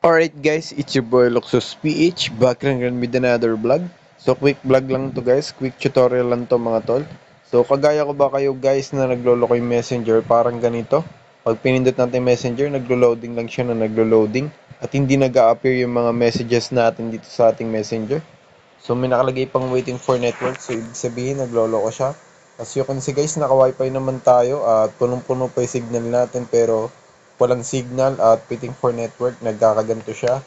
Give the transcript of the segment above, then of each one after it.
Alright guys, it's your boy Luxus PH, back again with another vlog. So quick vlog lang to guys, quick tutorial lang to mga tol. So kagaya ko ba kayo guys na nagloloko yung messenger, parang ganito. Pag pinindot natin messenger, naglo-loading lang siya na naglo-loading. At hindi nag-a-appear yung mga messages natin dito sa ating messenger. So may nakalagay pang waiting for network, so ibig sabihin nagloloko siya. As you can see guys, naka-wifi naman tayo at punong-puno pa yung signal natin pero walang signal at waiting for network, nagkakaganto siya.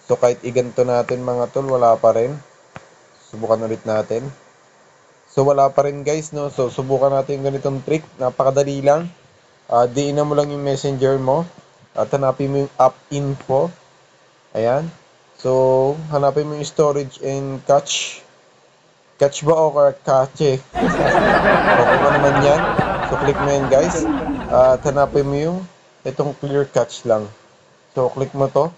So kahit iganto natin mga tol, wala pa rin. Subukan ulit natin. So wala pa rin guys, no? So subukan natin yung ganitong trick, napakadali lang. Diinan mo lang yung messenger mo at hanapin mo yung app info. Ayan. So hanapin mo yung storage and cache. Cache ba o cache? Okay ba naman yan? So click mo yan guys. At hanapin mo yung itong clear cache lang. So, click mo to.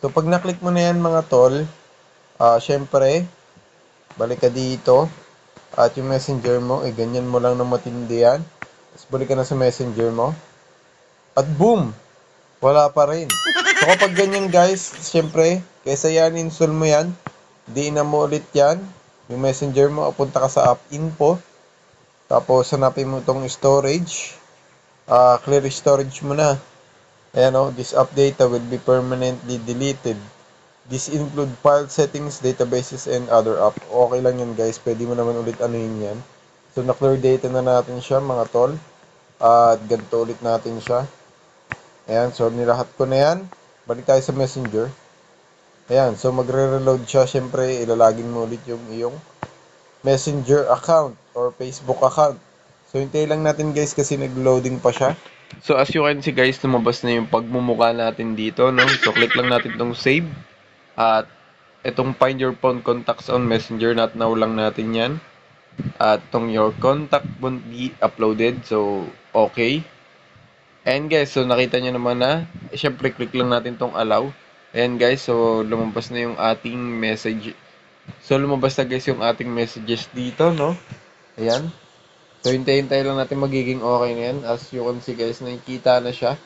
So, pag na-click mo na yan mga tol, syempre, balik ka dito. At yung messenger mo, ganyan mo lang na matindi yan. Tapos balik ka na sa messenger mo. At boom! Wala pa rin. So, kapag ganyan guys, syempre, kaysa yan, install mo yan. Diin na mo ulit yan. Yung messenger mo, apunta ka sa app info. Tapos, hanapin mo itong storage. Clear storage mo na. Ayan o, this app data will be permanently deleted. This include file settings, databases, and other app. Okay lang yan guys, pwede mo naman ulit anuhin yan. So, na-clear data na natin siya mga tol. At ganito ulit natin siya. Ayan, so nilahat ko na yan. Balik tayo sa messenger. Ayan, so magre-reload siya. Siyempre, ilalagin mo ulit yung iyong messenger account or Facebook account. So, hintayin lang natin guys kasi nag-loading pa siya. So, as you can see guys, lumabas na yung pagmumukha natin dito, no? So, click lang natin itong save. At itong find your phone contacts on messenger, not now lang natin yan. At itong your contact won't be uploaded. So, okay. And guys, so nakita nyo naman na, syempre click lang natin itong allow. And guys, so lumabas na yung ating message. So, lumabas na guys yung ating messages dito, no? Ayan. So, hintay-hintay lang natin magiging okay na yan. As you can see guys, nakikita na siya.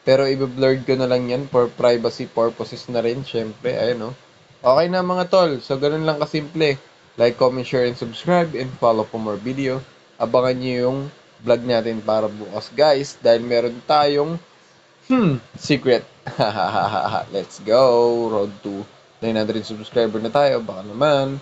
Pero, i-blurred ko na lang yan for privacy purposes na rin. Syempre, ayun o. Okay na mga tol. So, ganun lang kasimple. Like, comment, share, and subscribe. And follow for more video. Abangan nyo yung vlog natin para bukas guys. Dahil meron tayong secret. Let's go. Road to 900 subscriber na tayo. Baka naman.